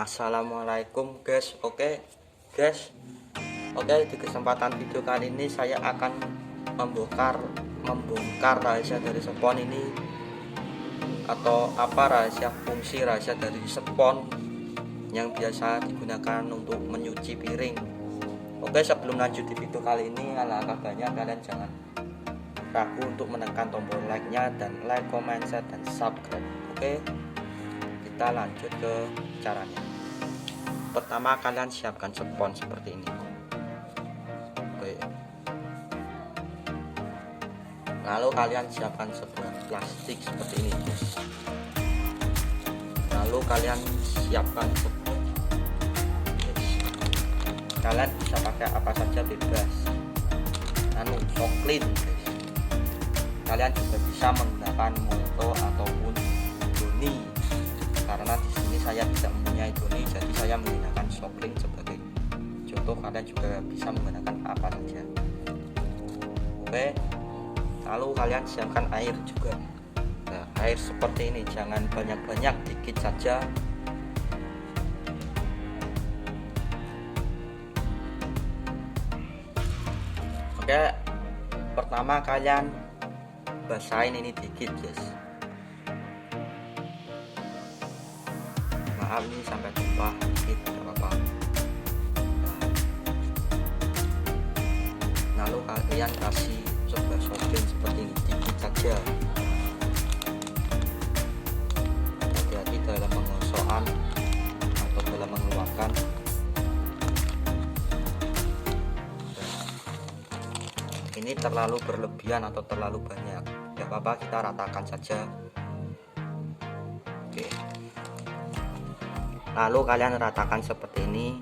Assalamualaikum guys. Oke guys, di kesempatan video kali ini saya akan membongkar rahasia dari spons ini, atau apa fungsi rahasia dari spons yang biasa digunakan untuk menyuci piring. Oke, sebelum lanjut di video kali ini, alangkah baiknya kalian jangan ragu untuk menekan tombol like-nya dan like, comment, share, dan subscribe. Oke, kita lanjut ke caranya. Pertama, kalian siapkan spons seperti ini. Oke. Lalu kalian siapkan sebuah plastik seperti ini, guys. Lalu kalian siapkan kalian bisa pakai apa saja bebas, coklat, guys. Kalian juga bisa menggunakan molto ataupun doni, karena di sini saya tidak mempunyai doni, jadi saya menggunakan coklat sebagai contoh. Kalian juga bisa menggunakan apa saja. Oke, lalu kalian siapkan air juga. Nah, air seperti ini, jangan banyak-banyak, dikit saja. Oke, pertama kalian basahin ini dikit, guys. Maaf nih sampai tumpah dikit, gak apa-apa. Lalu kalian kasih coba sobring seperti ini, dikit saja. Hati-hati dalam pengosongan atau dalam mengeluarkan. Ini terlalu berlebihan atau terlalu banyak, gak apa-apa, kita ratakan saja. Oke, lalu kalian ratakan seperti ini.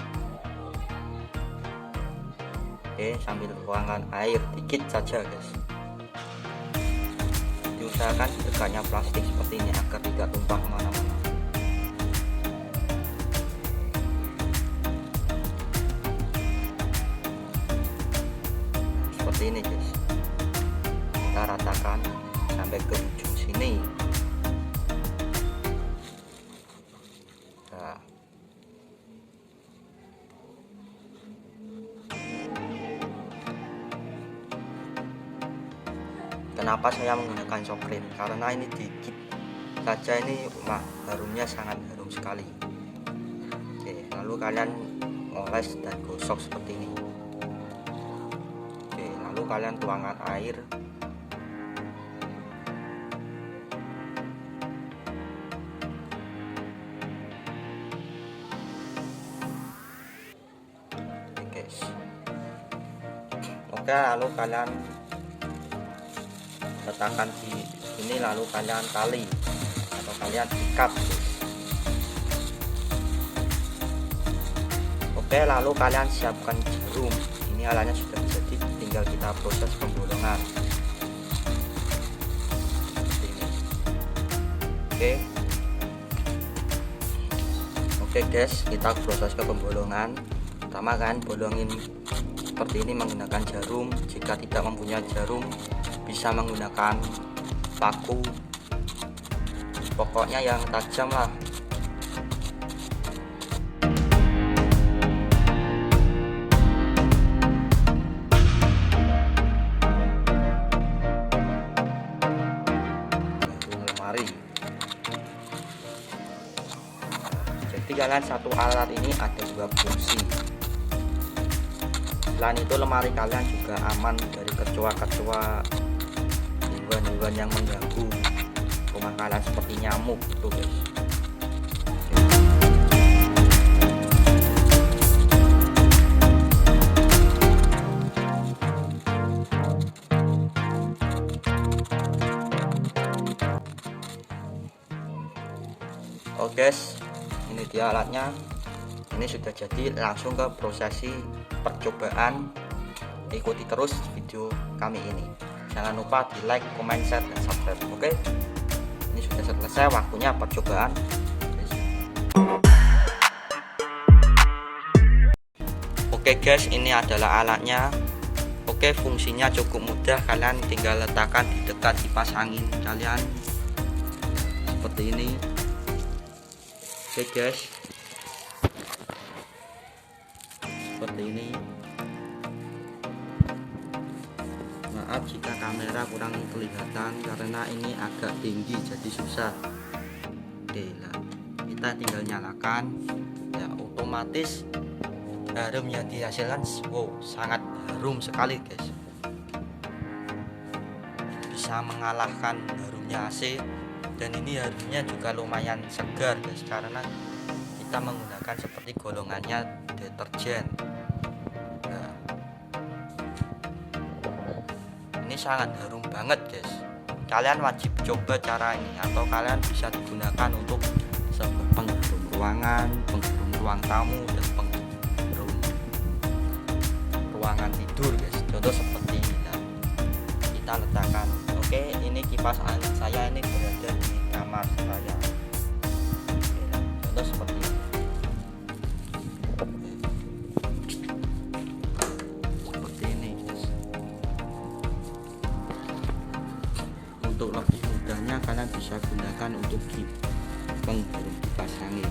Oke, sambil tuangkan air dikit saja, guys. Diusahakan dekatnya plastik seperti ini agar tidak tumpah kemana-mana. Seperti ini, guys. Kita ratakan sampai ke ujung sini. Nah, kenapa saya menggunakan coklat? Karena ini dikit saja, ini harumnya sangat harum sekali. Oke, lalu kalian oles dan gosok seperti ini. Oke, lalu kalian tuangkan air. Oke, guys. Oke, lalu kalian letakkan di sini, lalu kalian tali atau kalian ikat. Oke, lalu kalian siapkan jarum. Ini alatnya sudah jadi, tinggal kita proses pembolongan seperti ini. Oke guys, kita proses ke pembolongan. Pertama kan bolongin seperti ini menggunakan jarum. Jika tidak mempunyai jarum, bisa menggunakan paku, pokoknya yang tajam lah. Lemari. Jadi kalian satu alat ini ada dua fungsi. Selain itu, lemari kalian juga aman dari kecoa-kecoa, hewan yang mengganggu rumah kalian seperti nyamuk gitu, guys. Oke guys, ini dia alatnya. Ini sudah jadi, langsung ke prosesi percobaan. Ikuti terus video kami ini. Jangan lupa di like, comment, share, dan subscribe. Oke, ini sudah selesai waktunya percobaan. Oke guys, ini adalah alatnya. Oke, fungsinya cukup mudah. Kalian tinggal letakkan di dekat kipas angin kalian seperti ini. Oke guys, seperti ini. Maaf jika kamera kurang kelihatan karena ini agak tinggi jadi susah. Oke lah, kita tinggal nyalakan ya, otomatis harum yang dihasilkan wow sangat harum sekali guys, bisa mengalahkan harumnya AC. Dan ini harumnya juga lumayan segar guys, karena kita menggunakan seperti golongannya deterjen. Nah, ini sangat harum banget guys, kalian wajib coba cara ini, atau kalian bisa digunakan untuk pengharum ruangan, pengharum ruang tamu, dan pengharum ruangan tidur guys. Contoh seperti ini. Nah, kita letakkan. Oke, ini kipas angin saya ini berada di kamar saya. Oke, contoh seperti ini. Seperti ini guys. Untuk lebih mudahnya kalian bisa gunakan untuk pengharum kipas angin.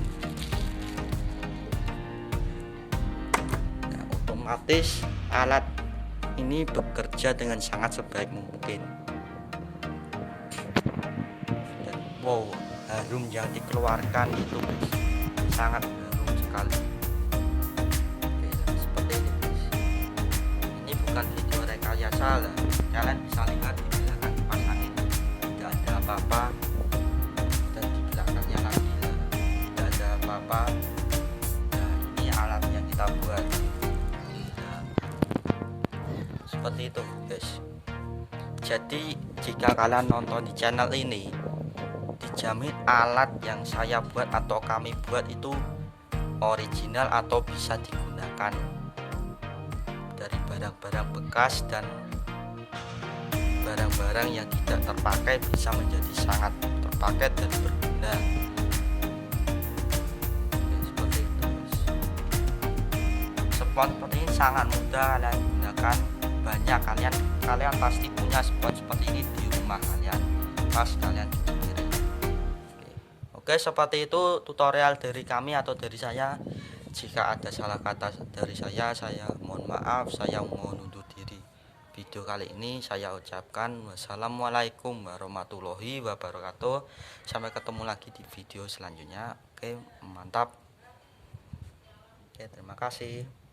Nah, otomatis alat ini bekerja dengan sangat sebaik mungkin. Dan wow, harum yang dikeluarkan itu guys, sangat harum sekali. Oke, seperti ini guys. Ini bukan video rekayasa lah, kalian bisa lihat di belakang kipas angin tidak ada apa-apa, dan di belakangnya lagi tidak ada apa-apa. Nah, ini alat yang kita buat. Nah, seperti itu guys. Jadi jika kalian nonton di channel ini, dijamin alat yang saya buat atau kami buat itu original atau bisa digunakan dari barang-barang bekas, dan barang-barang yang tidak terpakai bisa menjadi sangat terpakai dan berguna. Oke, seperti itu guys. Spons seperti ini sangat mudah kalian gunakan. Banyak kalian pasti punya spons seperti ini di rumah kalian pas kalian cuci piring. Oke, seperti itu tutorial dari kami atau dari saya. Jika ada salah kata dari saya mohon maaf. Saya mohon undur diri. Video kali ini saya ucapkan wassalamualaikum warahmatullahi wabarakatuh. Sampai ketemu lagi di video selanjutnya. Oke, mantap. Oke, terima kasih.